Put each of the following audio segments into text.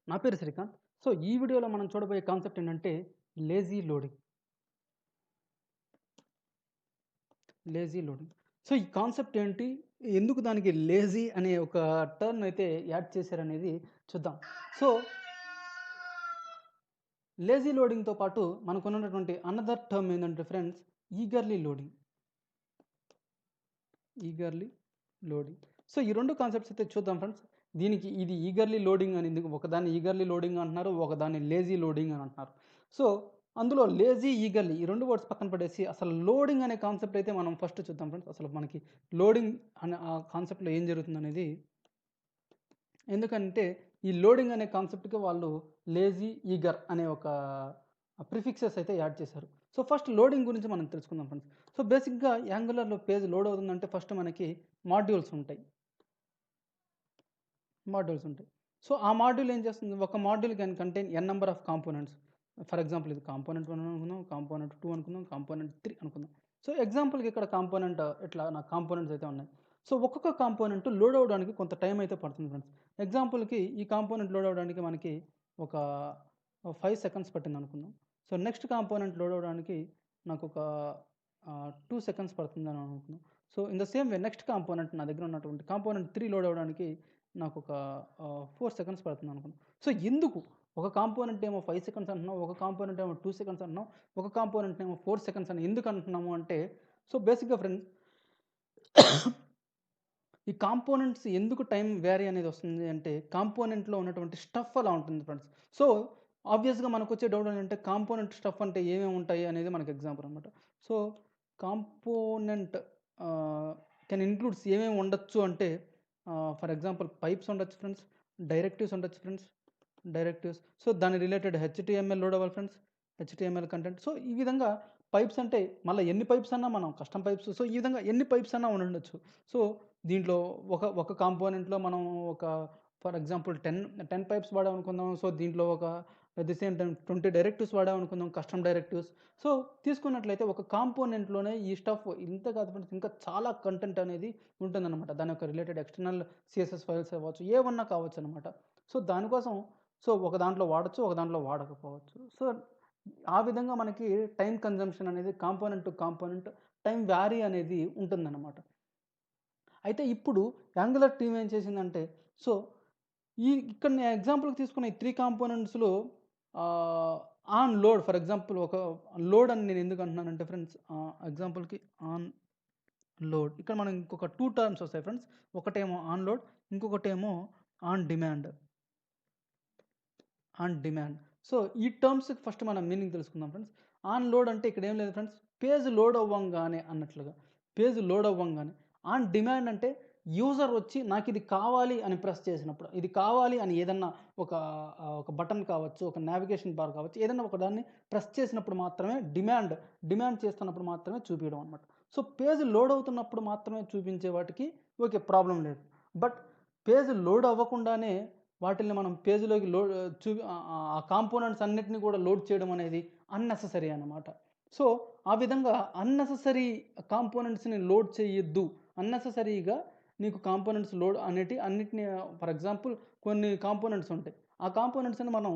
నా పేరు శ్రీకాంత్. సో, ఈ వీడియోలో మనం చూడబోయే కాన్సెప్ట్ ఏంటంటే lazy loading. Lazy loading. So, ఈ కాన్సెప్ట్ ఏంటి? ఎందుకు దానికి లేజీ అనే ఒక టర్మ్ అయితే యాడ్ చేశారనేది చూద్దాం. సో, లేజీ లోడింగ్‌తో పాటు మనకున్నటువంటి అనదర్ టర్మ్ ఏందంటే friends eagerly loading. Eagerly loading. So, ఈ 2 కాన్సెప్ట్స్ అయితే చూద్దాం ఫ్రెండ్స్. దీనికి ఇది ఈగర్లీ లోడింగ్ అని ఎందుకు ఒకదాన్ని ఈగర్లీ లోడింగ్ అంటున్నారు. ఒకదాన్ని లేజీ లోడింగ్ అని అంటున్నారు. సో, అందులో లేజీ, ఈగర్లీ ఈ 2 వర్డ్స్ పక్కన పడేసి అసలు లోడింగ్ అనే కాన్సెప్ట్ అయితే మనం ఫస్ట్ చూద్దాం ఫ్రెండ్స్. అసలు మనకి లోడింగ్ అనే ఆ కాన్సెప్ట్‌లో ఏం జరుగుతుందనేది. ఎందుకంటే ఈ లోడింగ్ అనే కాన్సెప్ట్‌కి వాళ్ళు లేజీ, ఈగర్ అనే ఒక ప్రిఫిక్సెస్ అయితే యాడ్ చేశారు. సో, ఫస్ట్ లోడింగ్ గురించి మనం తెలుసుకుందాం ఫ్రెండ్స్. సో, బేసిక్‌గా యాంగులర్‌లో పేజ్ లోడ్ అవుతుందంటే ఫస్ట్ మనకి మాడ్యూల్స్ ఉంటాయి. మాడ్యూల్స్ ఉంటాయి. సో, ఆ మాడ్యూల్ ఏం చేస్తుంది? ఒక module can contain N number of components. For example ఇది కాంపోనెంట్ 1 అనుకుందాం, కాంపోనెంట్ 2 అనుకుందాం, కాంపోనెంట్ 3 అనుకుందాం. సో, ఎగ్జాంపుల్‌కి ఇక్కడ కాంపోనెంట్ ఇట్లా నాకు కాంపోనెంట్స్ అయితే ఉన్నాయి. సో, ఒక్కొక్క కాంపోనెంట్ లోడ్ అవ్వడానికి కొంత టైం అయితే పడుతుంది ఫ్రెండ్స్. ఎగ్జాంపుల్‌కి ఈ కాంపోనెంట్ లోడ్ అవ్వడానికి మనకి ఒక 5 సెకండ్స్ పట్టిందనుకుందాం. సో, నెక్స్ట్ కాంపోనెంట్ లోడ్ అవ్వడానికి నాకొక 2 సెకండ్స్ పడుతుందని అనుకుందాం. So, in the same way next component నా దగ్గర ఉన్నటువంటి కాంపోనెంట్ 3 లోడ్ అవ్వడానికి నాకొక 4 సెకండ్స్ పడుతుందనుకుందాం. సో, ఎందుకు? ఒక కాంపోనెంట్ ఏమో 5 సెకండ్స్ అంటున్నాం. ఒక కాంపోనెంట్ ఏమో 2 సెకండ్స్ అంటున్నాం. ఒక కాంపోనెంట్ ఏమో 4 సెకండ్స్ అని ఎందుకు అంటున్నాము అంటే, సో, బేసిక్‌గా ఫ్రెండ్స్ ఈ కాంపోనెంట్స్ ఎందుకు టైం వేరీ అనేది వస్తుంది అంటే, కాంపోనెంట్‌లో ఉన్నటువంటి స్టఫ్ అలా ఉంటుంది ఫ్రెండ్స్. సో, ఆబ్వియస్‌గా మనకొచ్చే డౌట్ ఏంటంటే, కాంపోనెంట్ స్టఫ్ అంటే ఏమేమి ఉంటాయి అనేది మనకు ఎగ్జాంపుల్ అనమాట. సో, కాంపోనెంట్ కెన్ ఇంక్లూడ్స్ ఏమేమి ఉండొచ్చు అంటే, ఫర్ ఎగ్జాంపుల్ పైప్స్ ఉండొచ్చు ఫ్రెండ్స్, డైరెక్టివ్స్ ఉండొచ్చు ఫ్రెండ్స్, డైరెక్టివ్స్. సో, దాని రిలేటెడ్ హెచ్‌టీఎంఎల్ లోడ్ అవ్వాలి ఫ్రెండ్స్, హెచ్‌టీఎంఎల్ కంటెంట్. సో, ఈ విధంగా పైప్స్ అంటే మళ్ళీ ఎన్ని పైప్స్ అన్నా మనం కస్టమ్ పైప్స్. సో, ఈ విధంగా ఎన్ని పైప్స్ అన్నా ఉండుండొచ్చు. సో, దీంట్లో ఒక కాంపోనెంట్‌లో మనం ఒక ఫర్ ఎగ్జాంపుల్ 10 పైప్స్ వాడామనుకుందాం. సో, దీంట్లో ఒక at the same time 20 directives వాడామనుకుందాం, కస్టమ్ డైరెక్టివ్స్. సో, తీసుకున్నట్లయితే ఒక కాంపోనెంట్‌లోనే ఈ స్టఫ్ ఇంత కాదు ఫ్రెండ్స్, ఇంకా చాలా కంటెంట్ అనేది ఉంటుందన్నమాట. దాని యొక్క రిలేటెడ్ ఎక్స్టర్నల్ సీఎస్ఎస్ ఫైల్స్ అవ్వచ్చు, ఏవన్నా కావచ్చనమాట. సో, దానికోసం ఒక దాంట్లో వాడొచ్చు, ఒక దాంట్లో వాడకపోవచ్చు. సో, ఆ విధంగా మనకి టైమ్ కన్జంప్షన్ అనేది component to component time vary అనేది ఉంటుందన్నమాట. అయితే ఇప్పుడు యాంగులర్ టీమ్ ఏం చేసిందంటే, సో, ఇక్కడ నేను ఎగ్జాంపుల్‌కి తీసుకున్న ఈ 3 కాంపోనెంట్స్‌లో ఆహ్, ఆన్ లోడ్ ఫర్ ఎగ్జాంపుల్ ఒక లోడ్ అని నేను ఎందుకు అంటున్నానంటే ఫ్రెండ్స్, ఎగ్జాంపుల్‌కి ఆన్ లోడ్ ఇక్కడ మనం ఇంకొక 2 టర్మ్స్ వస్తాయి ఫ్రెండ్స్. ఒకటేమో ఆన్ లోడ్, ఇంకొకటేమో on demand. On demand. So, ఈ టర్మ్స్‌కి ఫస్ట్ మనం మీనింగ్ తెలుసుకుందాం ఫ్రెండ్స్. ఆన్ లోడ్ అంటే ఇక్కడ ఏం లేదు ఫ్రెండ్స్. పేజ్ లోడ్ అవ్వంగానే అన్నట్లుగా. పేజ్ లోడ్ అవ్వంగానే. ఆన్ డిమాండ్ అంటే యూజర్ వచ్చి నాకిది కావాలి అని ప్రెస్ చేసినప్పుడు. ఇది కావాలి అని ఏదన్నా ఒక ఒక బటన్ కావచ్చు, ఒక నావిగేషన్ బార్ కావచ్చు, ఏదన్నా ఒక దాన్ని ప్రెస్ చేసినప్పుడు మాత్రమే డిమాండ్ చేస్తున్నప్పుడు మాత్రమే చూపియడం అనమాట. సో, పేజ్ లోడ్ అవుతున్నప్పుడు మాత్రమే చూపించే వాటికి ఓకే. ప్రాబ్లమ్ లేదు. బట్ పేజ్ లోడ్ అవ్వకుండానే వాటిల్ని మనం పేజ్‌లోకి ఆ కాంపోనెంట్స్ అన్నిటిని కూడా లోడ్ చేయడం అనేది అన్నెసెసరీ అన్నమాట. సో, ఆ విధంగా అన్నెసెసరీ కాంపోనెంట్స్‌ని లోడ్ చేయొద్దు. అన్నెసెసరీగా నీకు కాంపోనెంట్స్ లోడ్ అన్నిటిని ఫర్ ఎగ్జాంపుల్ కొన్ని కాంపోనెంట్స్ ఉంటాయి. ఆ కాంపోనెంట్స్‌ని మనం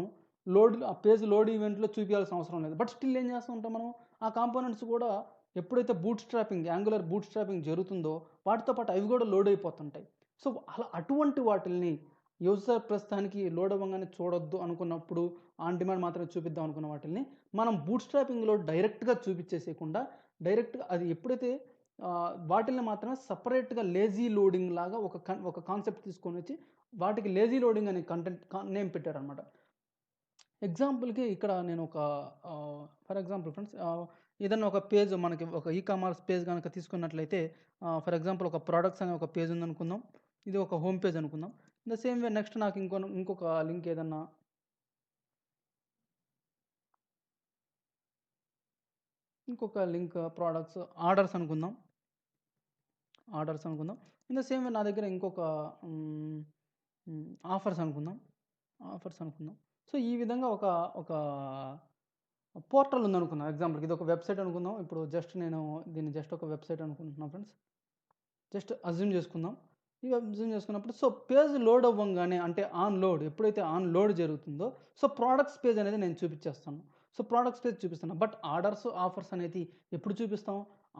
ఆ పేజ్ లోడ్ ఈవెంట్‌లో చూపియాల్సిన అవసరం లేదు. బట్ స్టిల్ ఏం చేస్తూ ఉంటాం మనం, ఆ కాంపోనెంట్స్ కూడా ఎప్పుడైతే యాంగులర్ బూట్ స్ట్రాపింగ్ జరుగుతుందో వాటితో పాటు అవి కూడా లోడ్ అయిపోతుంటాయి. సో, అటువంటి వాటిల్ని యూజర్ ప్రస్తుతానికి లోడ్ అవ్వంగానే చూడొద్దు అనుకున్నప్పుడు, ఆన్ డిమాండ్ మాత్రమే చూపిద్దాం అనుకున్న వాటిల్ని, మనం బూట్‌స్ట్రాపింగ్‌లో డైరెక్ట్‌గా చూపిచ్చేసేయకుండా, డైరెక్ట్‌గా అది ఎప్పుడైతే వాటిల్ని మాత్రమే సెపరేట్‌గా లేజీ లోడింగ్ లాగా ఒక కాన్సెప్ట్ తీసుకొనొచ్చి, వాటికి లేజీ లోడింగ్ అనే నేమ్ పెట్టారనమాట. ఎగ్జాంపుల్‌కి ఇక్కడ నేను ఫర్ ఎగ్జాంపుల్ ఫ్రెండ్స్, ఏదన్నా ఒక పేజ్ మనకి ఒక కామర్స్ పేజ్ గనక తీసుకున్నట్లయితే, ఫర్ ఎగ్జాంపుల్ ఒక ప్రొడక్ట్స్ అనే ఒక పేజ్ ఉందనుకుందాం. ఇది ఒక హోమ్ పేజ్ అనుకుందాం. In the same way next నాకు ఇంకొక లింక్ ఏదన్నా ఇంకొక లింక్ ప్రొడక్ట్స్ ఆర్డర్స్ అనుకుందాం. ఇన్ ద సేమ్ వే నా దగ్గర ఇంకొక హ్మ్, హ్మ్, ఆఫర్స్ అనుకుందాం. ఆఫర్స్ అనుకుందాం. సో, ఈ విధంగా ఒక పోర్టల్ ఉందనుకుందాం ఎగ్జాంపుల్‌కి. ఇదొక వెబ్‌సైట్ అనుకుందాం. ఇప్పుడు జస్ట్ నేను దీన్ని జస్ట్ ఒక వెబ్‌సైట్ అనుకుంటున్నా ఫ్రెండ్స్. జస్ట్ అజ్యూమ్ చేసుకుందాం. ఇవి జూమ్ చేసుకున్నప్పుడు సో పేజ్ లోడ్ అవ్వంగానే అంటే ఆన్ లోడ్ ఎప్పుడైతే ఆన్ లోడ్ జరుగుతుందో సో ప్రొడక్ట్స్ పేజ్ అనేది నేను చూపించేస్తాను. సో ప్రొడక్ట్స్ పేజ్ చూపిస్తాను. బట్ ఆర్డర్స్, ఆఫర్స్ అనేది ఎప్పుడు చూపిస్తాం?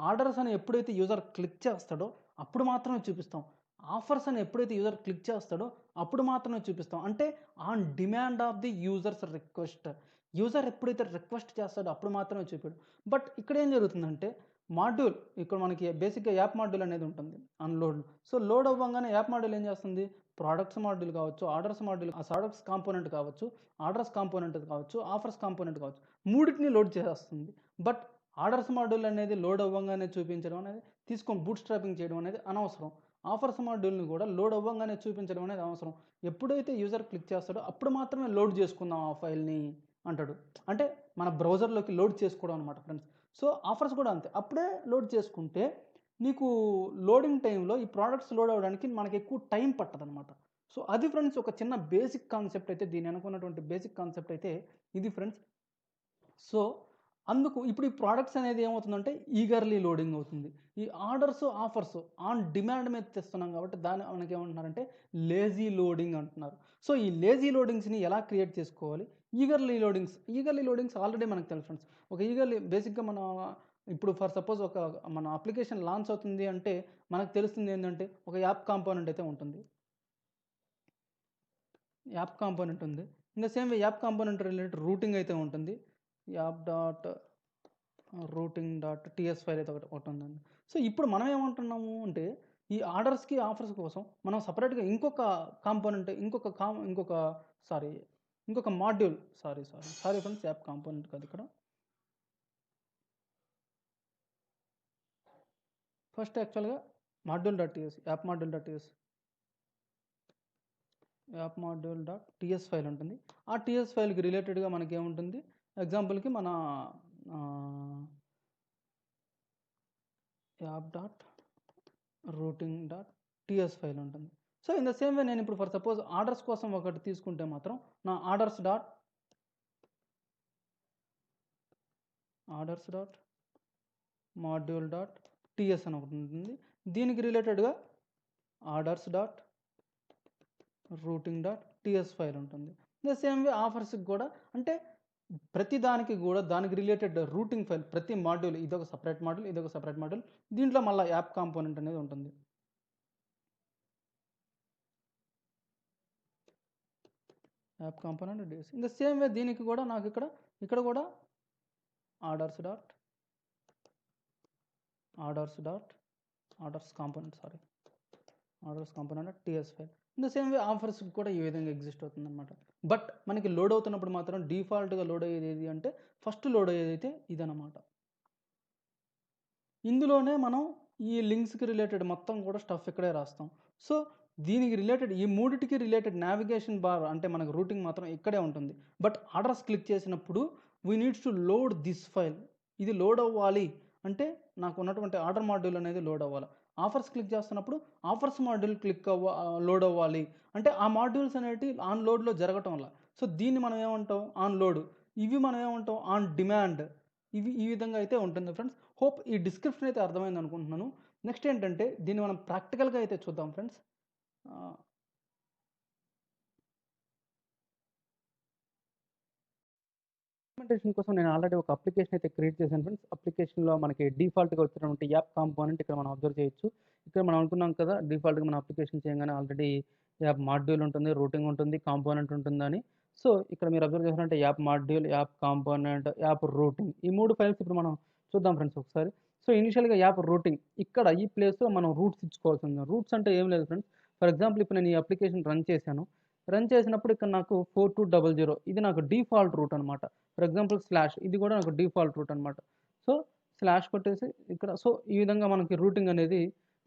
ఆర్డర్స్ అని ఎప్పుడైతే యూజర్ క్లిక్ చేస్తాడో అప్పుడు మాత్రమే చూపిస్తాం. ఆఫర్స్ అని ఎప్పుడైతే యూజర్ క్లిక్ చేస్తాడో అప్పుడు మాత్రమే చూపిస్తాం. అంటే on demand of the users request. User ఎప్పుడైతే రిక్వెస్ట్ చేస్తాడో అప్పుడు మాత్రమే చూపాడు. బట్ ఇక్కడ ఏం జరుగుతుందంటే మాడ్యూల్ ఇక్కడ మనకి బేసిక్‌గా యాప్ మాడ్యూల్ అనేది ఉంటుంది అన్‌లోడ్. సో లోడ్ అవ్వంగానే యాప్ మాడ్యూల్ ఏం చేస్తుంది? ప్రొడక్ట్స్ మాడ్యూల్ కావచ్చు, ఆర్డర్స్ మాడ్యూల్ ఆ ప్రొడక్ట్స్ కాంపోనెంట్ కావచ్చు, ఆర్డర్స్ కాంపోనెంట్ కావచ్చు, ఆఫర్స్ కాంపోనెంట్ కావచ్చు. మూడిటిని లోడ్ చేసేస్తుంది. బట్ ఆర్డర్స్ మాడ్యూల్ అనేది లోడ్ అవ్వంగానే చూపించడం అనేది తీసుకొని బూట్ స్ట్రాపింగ్ చేయడం అనేది అనవసరం. ఆఫర్స్ మాడ్యూల్‌ని కూడా లోడ్ అవ్వంగానే చూపించడం అనేది అవసరం. ఎప్పుడైతే యూజర్ క్లిక్ చేస్తాడో అప్పుడు మాత్రమే లోడ్ చేసుకుందాం ఆ ఫైల్‌ని అంటాడు. అంటే మన బ్రౌజర్‌లోకి లోడ్ చేసుకోవడం అనమాట ఫ్రెండ్స్. సో ఆఫర్స్ కూడా అంతే. అప్పుడే లోడ్ చేసుకుంటే నీకు లోడింగ్ టైంలో ఈ ప్రొడక్ట్స్ లోడ్ అవ్వడానికి మనకి ఎక్కువ టైం పట్టదనమాట. సో అది ఫ్రెండ్స్ ఒక చిన్న బేసిక్ కాన్సెప్ట్ అయితే దీని వెనక ఉన్నటువంటి బేసిక్ కాన్సెప్ట్ అయితే ఇది ఫ్రెండ్స్. సో అందుకు ఇప్పుడు ఈ ప్రొడక్ట్స్ అనేది ఏమవుతుందంటే ఈగర్లీ లోడింగ్ అవుతుంది. ఈ ఆర్డర్స్, ఆఫర్స్ ఆన్ డిమాండ్ మీద తెస్తున్నాం కాబట్టి దాన్ని మనకేమంటున్నారంటే లేజీ లోడింగ్ అంటున్నారు. సో ఈ లేజీ లోడింగ్స్‌ని ఎలా క్రియేట్ చేసుకోవాలి? ఈగర్లీ లోడింగ్స్ ఆల్రెడీ మనకు తెలుసు ఫ్రెండ్స్. ఒక ఈగర్లీ బేసిక్‌గా మన ఇప్పుడు ఫర్ సపోజ్ ఒక మన అప్లికేషన్ లాంచ్ అవుతుంది అంటే మనకు తెలుస్తుంది ఏందంటే ఒక యాప్ కాంపోనెంట్ అయితే ఉంటుంది. యాప్ కాంపోనెంట్ ఉంది. In the same way app component related routing అయితే ఉంటుంది. App dot routing dot TS file అయితే ఒకటి ఉందండి. సో ఇప్పుడు మనం ఏమంటున్నాము అంటే ఈ ఆర్డర్స్‌కి, ఆఫర్స్ కోసం మనం సెపరేట్‌గా ఇంకొక కాంపోనెంట్ సారీ ఇంకొక module sorry friends app component కాదు ఇక్కడ. ఫస్ట్ యాక్చువల్‌గా module dot TS app module dot TS file ఉంటుంది. ఆ టీఎస్ ఫైల్‌కి రిలేటెడ్‌గా మనకేముంటుంది? ఎగ్జాంపుల్‌కి మన ఆహ్, app dot routing dot TS file ఉంటుంది. So in the same way నేను ఇప్పుడు ఫర్ సపోజ్ ఆర్డర్స్ కోసం ఒకటి తీసుకుంటే మాత్రం నా orders dot module dot TS అని ఒకటి ఉంటుంది. దీనికి రిలేటెడ్‌గా orders dot routing dot TS file ఉంటుంది. ద సేమ్ వే ఆఫర్స్‌కి కూడా అంటే ప్రతి దానికి కూడా దానికి రిలేటెడ్ రూటింగ్ ఫైల్ ప్రతి మాడ్యూల్ ఇదొక సెపరేట్ మాడ్యూల్. దీంట్లో మళ్ళా యాప్ కాంపోనెంట్ అనేది ఉంటుంది. App component TS. In the same way దీనికి కూడా నాకు ఇక్కడ కూడా orders dot orders dot orders component TS file. In the same way ఆఫర్స్‌కి కూడా ఈ విధంగా ఎగ్జిస్ట్ అవుతుందనమాట. బట్ మనకి లోడ్ అవుతున్నప్పుడు మాత్రం డిఫాల్ట్‌గా లోడ్ అయ్యేది ఏది అంటే ఫస్ట్ లోడ్ అయ్యేదైతే ఇదనమాట. ఇందులోనే మనం ఈ లింక్స్‌కి రిలేటెడ్ మొత్తం కూడా స్టఫ్ ఇక్కడే రాస్తాం. సో దీనికి రిలేటెడ్ ఈ మూడిటికి రిలేటెడ్ నావిగేషన్ బార్ అంటే మనకు రూటింగ్ మాత్రం ఇక్కడే ఉంటుంది. బట్ ఆర్డర్స్ క్లిక్ చేసినప్పుడు we needs to load this file. ఇది లోడ్ అవ్వాలి అంటే నాకు ఉన్నటువంటి ఆర్డర్ మాడ్యూల్ అనేది లోడ్ అవ్వాలి. ఆఫర్స్ క్లిక్ చేస్తున్నప్పుడు ఆఫర్స్ మాడ్యూల్ లోడ్ అవ్వాలి. అంటే ఆ మాడ్యూల్స్ అనేటివి ఆన్ లోడ్‌లో జరగటం వల్ల. సో దీన్ని మనం ఏమంటాం ఆన్ లోడ్. ఇవి మనం ఏమంటాం ఆన్ డిమాండ్. ఇవి ఈ విధంగా అయితే ఉంటుంది ఫ్రెండ్స్. హోప్ ఈ డిస్క్రిప్షన్ అయితే అర్థమైంది అనుకుంటున్నాను. నెక్స్ట్ ఏంటంటే దీన్ని మనం ప్రాక్టికల్‌గా అయితే చూద్దాం ఫ్రెండ్స్. ఆహ్, ఇంప్లిమెంటేషన్ కోసం నేను ఆల్రెడీ ఒక అప్లికేషన్ అయితే క్రియేట్ చేశాను ఫ్రెండ్స్. అప్లికేషన్‌లో మనకి డిఫాల్ట్‌గా వచ్చినటువంటి యాప్ కాంపోనెంట్ ఇక్కడ మనం అబ్జర్వ్ చేయొచ్చు. ఇక్కడ మనం అనుకున్నాం కదా! డిఫాల్ట్‌గా మన అప్లికేషన్ చేయంగానే ఆల్రెడీ యాప్ మాడ్యూల్ ఉంటుంది, రూటింగ్ ఉంటుంది, కాంపోనెంట్ ఉంటుందని. సో ఇక్కడ మీరు అబ్జర్వ్ చేసినట్టే app module, app component, app routing ఈ 3 ఫైల్స్ ఇప్పుడు మనం చూద్దాం ఫ్రెండ్స్ ఒకసారి. సో ఇనిషియల్‌గా యాప్ రూటింగ్ ఇక్కడ ఈ ప్లేస్‌లో మనం రూట్స్ ఇచ్చుకోవాల్సింది. రూట్స్ అంటే ఏం లేదు ఫ్రెండ్స్. ఫర్ ఎగ్జాంపుల్ ఇప్పుడు నేను ఈ అప్లికేషన్ రన్ చేశాను. రన్ చేసినప్పుడు ఇక్కడ నాకు 4200 ఇది నాకు డిఫాల్ట్ రూట్ అనమాట. ఫర్ ఎగ్జాంపుల్ స్లాష్ ఇది కూడా నాకు డిఫాల్ట్ రూట్ అనమాట. సో స్లాష్ కొట్టేసి ఇక్కడ సో ఈ విధంగా మనకి రూటింగ్ అనేది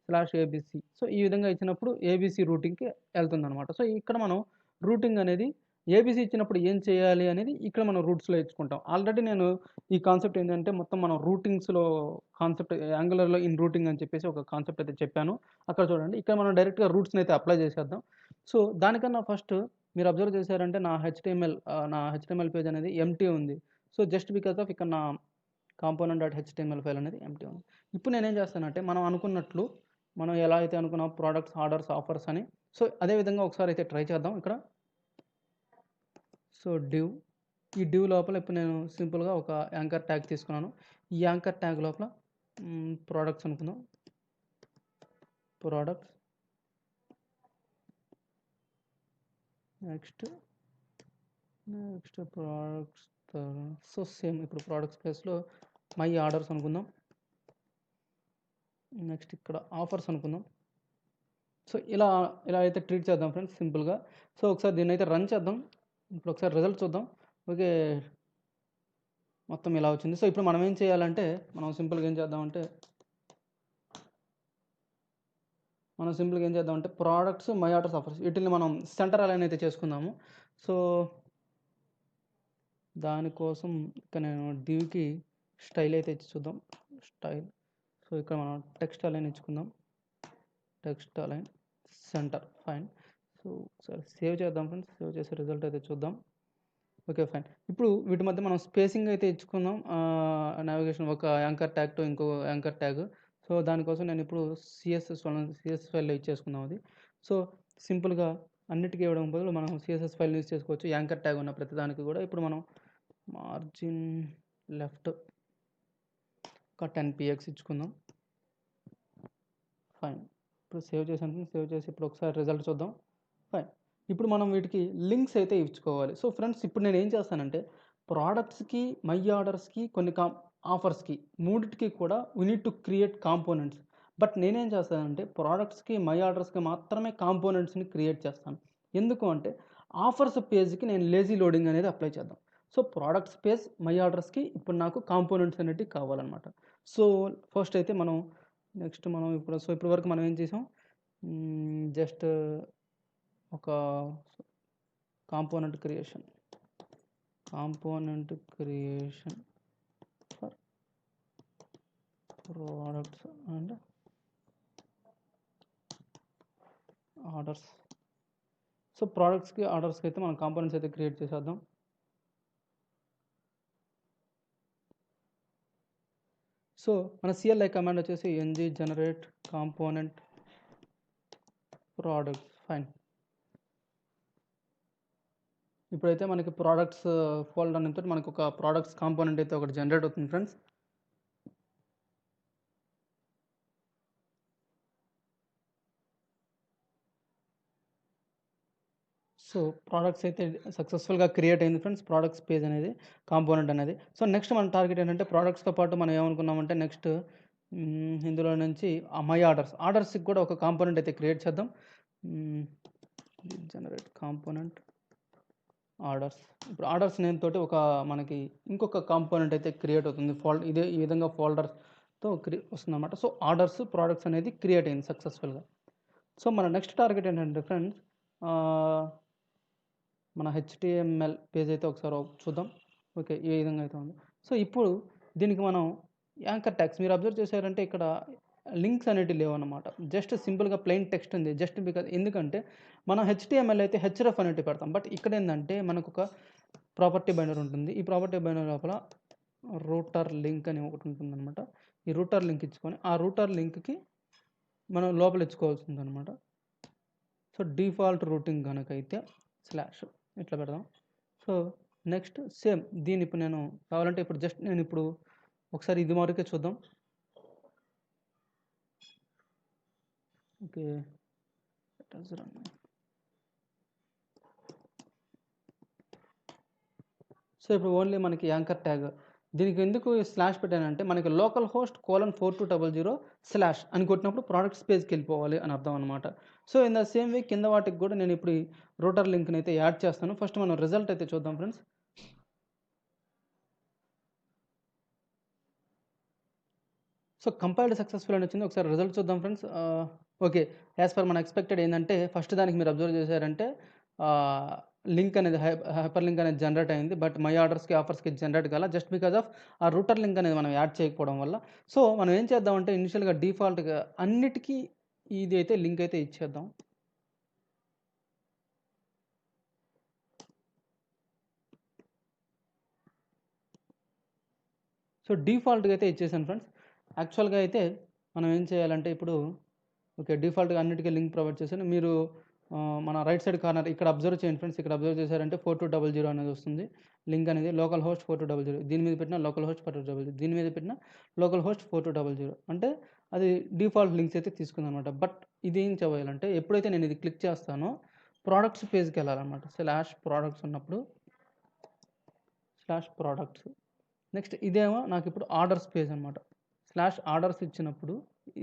స్లాష్ ఏబీసీ. సో ఈ విధంగా ఇచ్చినప్పుడు ఏబీసీ రూటింగ్‌కి వెళ్తుందనమాట. సో ఇక్కడ మనం రూటింగ్ అనేది ఏబీసీ ఇచ్చినప్పుడు ఏం చేయాలి అనేది ఇక్కడ మనం రూట్స్‌లో ఇచ్చుకుంటాం. ఆల్రెడీ నేను ఈ కాన్సెప్ట్ ఏంటంటే మొత్తం మనం రూటింగ్స్‌లో కాన్సెప్ట్ యాంగులర్‌లో ఇన్ రూటింగ్ అని చెప్పేసి ఒక కాన్సెప్ట్ అయితే చెప్పాను. అక్కడ చూడండి. ఇక్కడ మనం డైరెక్ట్‌గా రూట్స్‌ని అయితే అప్లై చేసేద్దాం. సో దానికన్నా ఫస్ట్ మీరు అబ్జర్వ్ చేశారంటే నా హెచ్టీఎంఎల్ పేజ్ అనేది ఎంప్టీ ఉంది. సో జస్ట్ బికాస్ ఆఫ్ ఇక్కడ నా కాంపోనెంట్ డాట్ హెచ్టీఎంఎల్ ఫైల్ అనేది ఎంప్టీ ఉంది. ఇప్పుడు నేనేం చేస్తానంటే మనం అనుకున్నట్లు మనం ఎలా అయితే అనుకున్నాం ప్రొడక్ట్స్, ఆర్డర్స్, ఆఫర్స్ అని. సో, అదే విధంగా ఒకసారి అయితే ట్రై చేద్దాం ఇక్కడ. సో, ఈ డివ్ లోపల ఇప్పుడు నేను సింపుల్‌గా ఒక యాంకర్ ట్యాగ్ తీసుకున్నాను. ఈ యాంకర్ ట్యాగ్ లోపల ప్రొడక్ట్స్ అనుకుందాం. Products next products. So, same ఇప్పుడు ప్రొడక్ట్స్ ప్లేస్‌లో మై ఆర్డర్స్ అనుకుందాం. నెక్స్ట్ ఇక్కడ ఆఫర్స్ అనుకుందాం. సో, ఇలా అయితే ట్రీట్ చేద్దాం ఫ్రెండ్స్ సింపుల్‌గా. సో, ఒకసారి దీన్నైతే రన్ చేద్దాం. ఇప్పుడు ఒకసారి రిజల్ట్ చూద్దాం. ఓకే. మొత్తం ఇలా వచ్చింది. సో, ఇప్పుడు మనం ఏం చేయాలంటే మనం సింపుల్‌గా ఏం చేద్దామంటే ప్రొడక్ట్స్, మై ఆర్డర్స్, ఆఫర్స్ వీటిల్ని మనం సెంటర్ అలైన్ అయితే చేసుకుందాము. సో, దానికోసం ఇక్కడ నేను డివ్‌కి స్టైల్ అయితే ఇచ్చి చూద్దాం. స్టైల్. సో, ఇక్కడ మనం టెక్స్ట్ అలైన్ ఇచ్చుకుందాం. Text align center fine. So, ఒకసారి సేవ్ చేద్దాం ఫ్రెండ్స్. సేవ్ చేసి రిజల్ట్ అయితే చూద్దాం. ఓకే. ఫైన్. ఇప్పుడు వీటి మధ్య మనం స్పేసింగ్ అయితే ఇచ్చుకుందాం. నావిగేషన్ ఒక యాంకర్ ట్యాగ్ టు ఇంకో యాంకర్ ట్యాగ్. సో, దానికోసం నేను ఇప్పుడు సిఎస్ఎస్ ఫైల్‌లో ఇచ్చేసుకుందాం అది. సో, సింపుల్‌గా అన్నిటికి ఇవ్వడం బదులు మనం సిఎస్ఎస్ ఫైల్‌ని యూజ్ చేసుకోవచ్చు. యాంకర్ ట్యాగ్ ఉన్న ప్రతి దానికి కూడా. ఇప్పుడు మనం మార్జిన్ లెఫ్ట్ ఒక 10 px ఇచ్చుకుందాం. ఫైన్. ఇప్పుడు సేవ్ చేశాను. సేవ్ చేసి ఇప్పుడు ఒకసారి రిజల్ట్ చూద్దాం. ఫైన్. ఇప్పుడు మనం వీటికి లింక్స్ అయితే ఇచ్చుకోవాలి. సో, ఫ్రెండ్స్ ఇప్పుడు నేను ఏం చేస్తానంటే ప్రొడక్ట్స్‌కి, మై ఆర్డర్స్‌కి కొన్ని ఆఫర్స్‌కి మూడిటికి కూడా we need to create components. But నేనేం చేస్తానంటే ప్రొడక్ట్స్‌కి, మై ఆర్డర్స్‌కి మాత్రమే కాంపోనెంట్స్‌ని క్రియేట్ చేస్తాను. ఎందుకు అంటే ఆఫర్స్ పేజ్‌కి నేను లేజీ లోడింగ్ అనేది అప్లై చేద్దాం. సో, ప్రొడక్ట్స్ పేజ్, మై ఆర్డర్స్‌కి ఇప్పుడు నాకు కాంపోనెంట్స్ అనేటివి కావాలన్నమాట. సో, ఫస్ట్ అయితే మనం నెక్స్ట్ మనం ఇప్పటి వరకు మనం ఏం చేసాం జస్ట్ ఒక component creation for products and orders. So, ప్రొడక్ట్స్‌కి, ఆర్డర్స్‌కి అయితే మనం కాంపోనెంట్స్ అయితే క్రియేట్ చేసేద్దాం. సో, మన CLI కమాండ్ వచ్చేసి ng generate component products. Fine. ఇప్పుడైతే మనకి ప్రొడక్ట్స్ ఫోల్డర్ నుంచి మనకు ఒక ప్రొడక్ట్స్ కాంపోనెంట్ అయితే ఒకటి జనరేట్ అవుతుంది ఫ్రెండ్స్. సో, ప్రొడక్ట్స్ అయితే సక్సెస్‌ఫుల్‌గా క్రియేట్ అయింది ఫ్రెండ్స్. ప్రొడక్ట్స్ పేజ్ అనేది, కాంపోనెంట్ అనేది. సో, నెక్స్ట్ మన టార్గెట్ ఏంటంటే ప్రొడక్ట్స్‌తో పాటు మనం ఏమనుకున్నామంటే నెక్స్ట్ ఇందులో నుంచి మై ఆర్డర్స్‌కి కూడా ఒక కాంపోనెంట్ అయితే క్రియేట్ చేద్దాం. Generate component orders. ఇప్పుడు ఆర్డర్స్ నేమ్ తోటి మనకి ఇంకొక కాంపోనెంట్ అయితే క్రియేట్ అవుతుంది. ఈ విధంగా ఫోల్డర్స్‌తో వస్తుందన్నమాట. సో, ఆర్డర్స్, ప్రొడక్ట్స్ అనేది క్రియేట్ అయింది సక్సెస్‌ఫుల్‌గా. సో, మన నెక్స్ట్ టార్గెట్ ఏంటంటే ఫ్రెండ్స్ మన HTML పేజ్ అయితే ఒకసారి చూద్దాం. ఓకే. ఈ విధంగా అయితే ఉంది. సో, ఇప్పుడు దీనికి మనం యాంకర్ ట్యాగ్స్ మీరు అబ్జర్వ్ చేశారంటే ఇక్కడ లింక్స్ అనేటివి లేవన్నమాట. జస్ట్ సింపుల్‌గా ప్లెయిన్ టెక్స్ట్ ఉంది. జస్ట్ ఎందుకంటే మనం HTML అయితే href అనేటివి పెడతాం. బట్ ఇక్కడ ఏందంటే మనకొక ప్రాపర్టీ బైండర్ ఉంటుంది. ఈ ప్రాపర్టీ బైండర్ లోపల రూటర్ లింక్ అని ఒకటి ఉంటుందన్నమాట. ఈ రూటర్ లింక్ ఇచ్చుకొని ఆ రూటర్ లింక్‌కి మనం లోపల ఇచ్చుకోవాల్సిందనమాట. సో, డిఫాల్ట్ రూటింగ్ గనకైతే స్లాష్ ఇట్లా పెడదాం. సో, నెక్స్ట్ సేమ్ దీన్ని ఇప్పుడు నేను కావాలంటే నేను ఇప్పుడు ఒకసారి ఇది వరకే చూద్దాం. ఓకే. సో, ఇప్పుడు ఓన్లీ మనకి యాంకర్ ట్యాగ్. దీనికి ఎందుకు స్లాష్ పెట్టానంటే మనకి లోకల్ హోస్ట్ :4200/ అని కొట్టినప్పుడు ప్రొడక్ట్స్ పేజ్‌కి వెళ్ళిపోవాలి అని అర్థం అనమాట. సో, ఇన్ ద సేమ్ వే కింద వాటికి కూడా నేను ఇప్పుడు ఈ రూటర్ లింక్‌ని అయితే యాడ్ చేస్తాను. ఫస్ట్ మనం రిజల్ట్ అయితే చూద్దాం ఫ్రెండ్స్. సో, కంపైల్డ్ సక్సెస్‌ఫుల్ అని వచ్చింది. ఒకసారి రిజల్ట్ చూద్దాం ఫ్రెండ్స్. ఓకే. యాస్ పర్ మన ఎక్స్‌పెక్టెడ్ ఏందంటే ఫస్ట్ దానికి మీరు అబ్జర్వ్ చేశారంటే లింక్ అనేది హైపర్ లింక్ అనేది జనరేట్ అయింది. బట్ మై ఆర్డర్స్‌కి, ఆఫర్స్‌కి జనరేట్ కాల. జస్ట్ బికాజ్ ఆఫ్ ఆ రూటర్ లింక్ అనేది మనం యాడ్ చేయకపోవడం వల్ల. సో, మనం ఏం చేద్దామంటే ఇనిషియల్‌గా డిఫాల్ట్‌గా అన్నిటికీ ఇది అయితే లింక్ అయితే ఇచ్చేద్దాం. సో, డిఫాల్ట్‌గా అయితే ఇచ్చేసాను ఫ్రెండ్స్. యాక్చువల్‌గా అయితే మనం ఏం చేయాలంటే ఇప్పుడు ఓకే. డిఫాల్ట్‌గా అన్నిటికి లింక్ ప్రొవైడ్ చేశాను. మీరు మన రైట్ సైడ్ కార్నర్ ఇక్కడ అబ్జర్వ్ చేయండి ఫ్రెండ్స్. ఇక్కడ అబ్జర్వ్ చేశారంటే 4200 అనేది వస్తుంది. లింక్ అనేది లోకల్ హోస్ట్ 4200. దీని మీద పెట్టిన లోకల్ హోస్ట్ 4200. దీని మీద పెట్టిన లోకల్ హోస్ట్ 4200. అంటే అది డిఫాల్ట్ లింక్స్ అయితే తీసుకుందనమాట. బట్ ఇది ఏం చేయాలంటే ఎప్పుడైతే నేను ఇది క్లిక్ చేస్తానో ప్రొడక్ట్స్ పేజ్‌కి వెళ్ళాలన్నమాట. స్లాష్ ప్రొడక్ట్స్ ఉన్నప్పుడు స్లాష్ ప్రొడక్ట్స్. నెక్స్ట్ ఇదేమో నాకు ఇప్పుడు ఆర్డర్స్ పేజ్ అనమాట. స్లాష్ ఆర్డర్స్ ఇచ్చినప్పుడు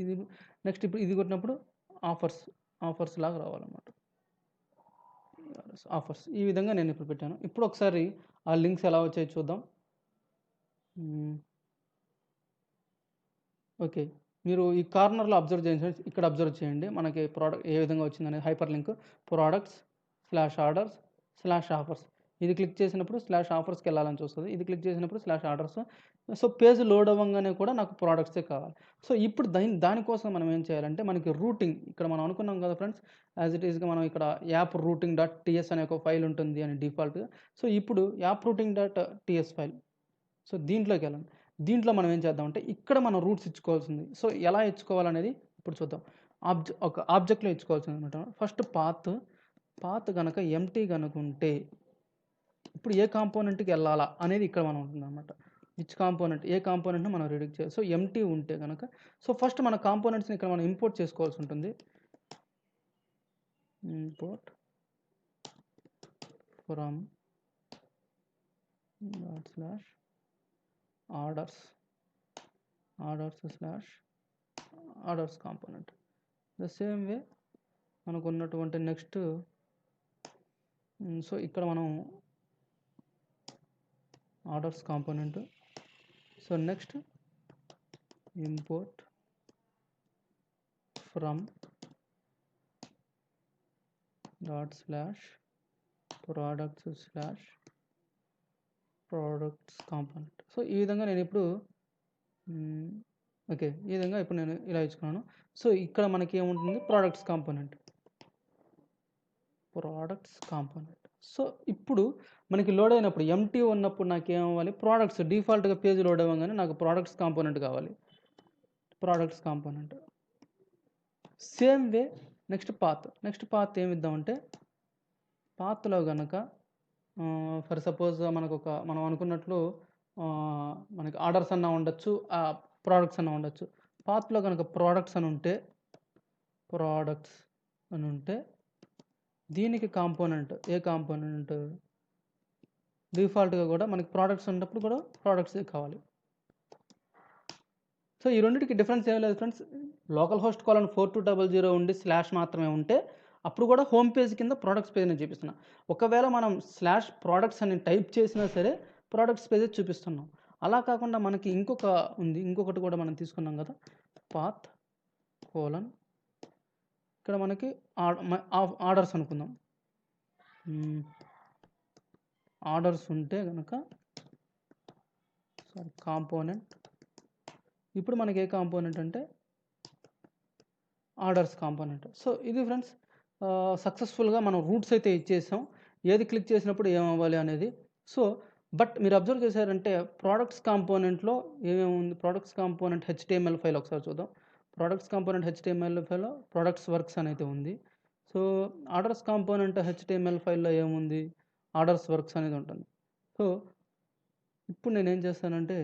ఇది నెక్స్ట్ ఇప్పుడు ఇది కొట్టినప్పుడు ఆఫర్స్ లాగా రావాలన్నమాట. ఆఫర్స్ ఈ విధంగా నేను ఇప్పుడు పెట్టాను. ఇప్పుడు ఒకసారి ఆ లింక్స్ ఎలా వచ్చాయో చూద్దాం. ఓకే. మీరు ఈ కార్నర్‌లో అబ్జర్వ్ చేయండి ఫ్రెండ్స్. ఇక్కడ అబ్జర్వ్ చేయండి. మనకి ప్రోడక్ట్ ఏ విధంగా వచ్చిందనేది hyperlink products slash orders slash offers. ఇది క్లిక్ చేసినప్పుడు స్లాష్ ఆఫర్స్‌కి వెళ్ళాలని చూస్తుంది. ఇది క్లిక్ చేసినప్పుడు slash orders. So page load అవ్వంగానే కూడా నాకు ప్రొడక్ట్సే కావాలి. సో ఇప్పుడు దానికోసం మనం ఏం చేయాలంటే మనకి రూటింగ్ ఇక్కడ మనం అనుకున్నాం కదా ఫ్రెండ్స్. యాజ్ ఇట్ ఈస్‌గా మనం ఇక్కడ యాప్ రూటింగ్ డాట్ టీఎస్ అనే ఒక ఫైల్ ఉంటుంది అని డిఫాల్ట్‌గా. సో ఇప్పుడు app routing dot TS file. So దీంట్లోకి వెళ్ళండి. దీంట్లో మనం ఏం చేద్దామంటే ఇక్కడ మనం రూట్స్ ఇచ్చుకోవాల్సింది. సో ఎలా ఇచ్చుకోవాలనేది ఇప్పుడు చూద్దాం. ఒక ఆబ్జెక్ట్‌లో ఇచ్చుకోవాల్సిందనమాట. ఫస్ట్ పాత్ గనక ఎంప్టీ గనుకుంటే ఇప్పుడు ఏ కాంపోనెంట్‌కి వెళ్ళాలా అనేది ఇక్కడ మనం ఉంటుందన్నమాట. విచ్ కాంపోనెంట్ ఏ కాంపోనెంట్‌ని మనం రిడక్ట్ చేయాలి. సో ఎంప్టీ ఉంటే గనక సో ఫస్ట్ మన కాంపోనెంట్స్‌ని ఇక్కడ మనం ఇంపోర్ట్ చేసుకోవాల్సి ఉంటుంది. Import from slash orders component. The same వే మనకు ఉన్నటువంటి నెక్స్ట్ సో ఇక్కడ మనం orders component. So next import from products component. So ఈ విధంగా నేను ఇప్పుడు ఓకే. ఈ విధంగా ఇప్పుడు నేను ఇలా ఇచ్చుకున్నాను. సో ఇక్కడ మనకి ఏముంటుంది ప్రొడక్ట్స్ కాంపోనెంట్. సో ఇప్పుడు మనకి లోడ్ అయినప్పుడు ఎంటీ ఉన్నప్పుడు నాకేమవ్వాలి ప్రొడక్ట్స్ డిఫాల్ట్‌గా పేజ్ లోడ్ అవ్వగానే నాకు ప్రొడక్ట్స్ కాంపోనెంట్ కావాలి. Products component. Same way next path ఏమిద్దామంటే పాత్‌లో గనక ఫర్ సపోజ్ మనం అనుకున్నట్లు మనకి ఆర్డర్స్ అన్నా ఉండొచ్చు, ప్రొడక్ట్స్ అన్నా ఉండొచ్చు. పాత్‌లో కనుక ప్రొడక్ట్స్ అని ఉంటే దీనికి కాంపోనెంట్ ఏ కాంపోనెంట్ డిఫాల్ట్‌గా కూడా మనకి ప్రొడక్ట్స్ ఉన్నప్పుడు కూడా ప్రొడక్ట్సే కావాలి. సో ఈ రెండిటికి డిఫరెన్స్ ఏం లేదు ఫ్రెండ్స్. లోకల్ హోస్ట్ కోలన్ 4200 ఉండి స్లాష్ మాత్రమే ఉంటే అప్పుడు కూడా హోమ్ పేజ్ కింద ప్రొడక్ట్స్ పేజ్ నేను చూపిస్తున్నా. ఒకవేళ మనం స్లాష్ ప్రొడక్ట్స్ అని టైప్ చేసినా సరే ప్రొడక్ట్స్ పేజే చూపిస్తున్నాం. అలా కాకుండా మనకి ఇంకొకటి కూడా మనం తీసుకున్నాం కదా పాత్ కోలన్ ఇక్కడ మనకి ఆర్డర్స్ అనుకుందాం. ఆర్డర్స్ ఉంటే కనుక కాంపోనెంట్. ఇప్పుడు మనకి ఏ కాంపోనెంట్ అంటే ఆర్డర్స్ కాంపోనెంట్. సో ఇది ఫ్రెండ్స్ సక్సెస్ఫుల్గా మనం రూట్స్ అయితే ఇచ్చేసాం. ఏది క్లిక్ చేసినప్పుడు ఏమవ్వాలి అనేది. సో బట్ మీరు అబ్జర్వ్ చేశారంటే ప్రొడక్ట్స్ కాంపోనెంట్లో ఏమేమి ఉంది. ప్రొడక్ట్స్ కాంపోనెంట్ హెచ్టీఎంఎల్ ఫైల్ ఒకసారి చూద్దాం. ప్రొడక్ట్స్ కాంపోనెంట్ హెచ్టీఎంఎల్ ఫైల్లో ప్రొడక్ట్స్ వర్క్స్ అనేది ఉంది. సో ఆర్డర్స్ కాంపోనెంట్ హెచ్టీఎంఎల్ ఫైల్లో ఏముంది ఆర్డర్స్ వర్క్స్ అనేది ఉంటుంది. సో ఇప్పుడు నేనేం చేస్తానంటే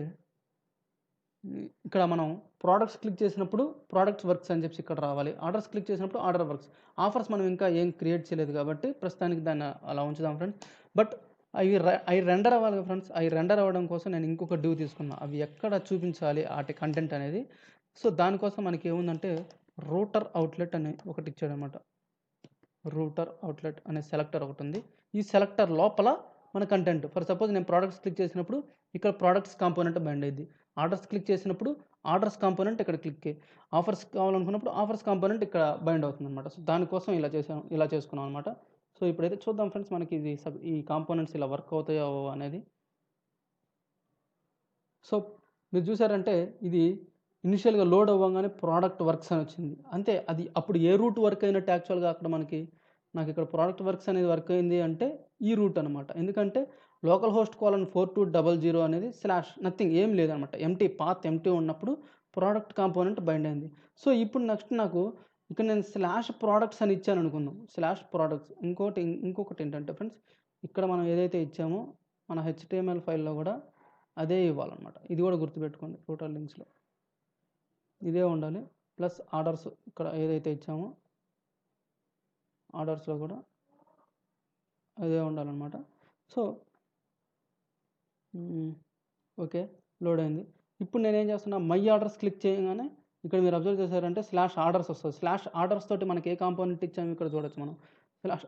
ఇక్కడ మనం ప్రొడక్ట్స్ క్లిక్ చేసినప్పుడు ప్రొడక్ట్స్ వర్క్స్ అని చెప్పి ఇక్కడ రావాలి. ఆర్డర్స్ క్లిక్ చేసినప్పుడు ఆర్డర్ వర్క్స్. ఆఫర్స్ మనం ఇంకా ఏం క్రియేట్ చేయలేదు కాబట్టి ప్రస్తుతానికి దాన్ని అలా ఉంచుదాం ఫ్రెండ్స్. బట్ అవి రెండర్ అవ్వాలి కదా ఫ్రెండ్స్. అవి రెండర్ అవ్వడం కోసం నేను ఇంకొక డ్యూ తీసుకున్నా. అవి ఎక్కడ చూపించాలి వాటి కంటెంట్ అనేది. సో దానికోసం మనకి ఏముందంటే రూటర్ అవుట్లెట్ అని ఒకటి ఇచ్చాడనమాట. రూటర్ అవుట్లెట్ అనే సెలెక్టర్ ఒకటి ఉంది. ఈ సెలెక్టర్ లోపల మన కంటెంట్ ఫర్ సపోజ్ నేను ప్రొడక్ట్స్ క్లిక్ చేసినప్పుడు ఇక్కడ ప్రొడక్ట్స్ కాంపోనెంట్ బైండ్ అయ్యింది. ఆర్డర్స్ క్లిక్ చేసినప్పుడు ఆర్డర్స్ కాంపోనెంట్ ఇక్కడ క్లిక్. ఆఫర్స్ కావాలనుకున్నప్పుడు ఆఫర్స్ కాంపోనెంట్ ఇక్కడ బైండ్ అవుతుంది అనమాట. సో దానికోసం ఇలా చేసుకున్నాం అనమాట. సో ఇప్పుడైతే చూద్దాం ఫ్రెండ్స్ మనకి ఈ కాంపోనెంట్స్ ఇలా వర్క్ అవుతాయో అనేది. సో మీరు చూసారంటే ఇది ఇనిషియల్గా లోడ్ అవ్వగానే ప్రోడక్ట్ వర్క్స్ అని వచ్చింది. అంతే అది అప్పుడు ఏ రూట్ వర్క్ అయినట్టు యాక్చువల్గా అక్కడ నాకు ఇక్కడ ప్రోడక్ట్ వర్క్స్ అనేది వర్క్ అయింది అంటే ఈ రూట్ అనమాట. ఎందుకంటే లోకల్ హోస్ట్ కోలన్ 4200 అనేది స్లాష్ నథింగ్ ఏం లేదనమాట. పాత్ ఎంటీ ఉన్నప్పుడు ప్రోడక్ట్ కాంపోనెంట్ బైండ్ అయింది. సో ఇప్పుడు నెక్స్ట్ నాకు ఇక్కడ నేను స్లాష్ ప్రొడక్ట్స్ అని ఇచ్చాను అనుకుందాం. Slash products. ఇంకొకటి ఏంటంటే ఫ్రెండ్స్, ఇక్కడ మనం ఏదైతే ఇచ్చామో మన హెచ్టీఎంఎల్ ఫైల్‌లో కూడా అదే ఇవ్వాలన్నమాట. ఇది కూడా గుర్తుపెట్టుకోండి. టోటల్ లింక్స్‌లో ఇదే ఉండాలి. ప్లస్ ఆర్డర్స్ ఇక్కడ ఏదైతే ఇచ్చామో ఆర్డర్స్‌లో కూడా అదే ఉండాలన్నమాట. So okay. లోడ్ అయింది. ఇప్పుడు నేనేం చేస్తున్నా, మై ఆర్డర్స్ క్లిక్ చేయగానే ఇక్కడ మీరు అబ్జర్వ్ చేశారంటే స్లాష్ ఆర్డర్స్ వస్తది. స్లాష్ ఆర్డర్స్ తోటి మనకి ఏ కాంపోనెంట్ ఇచ్చామో ఇక్కడ చూడొచ్చు మనం. స్లాష్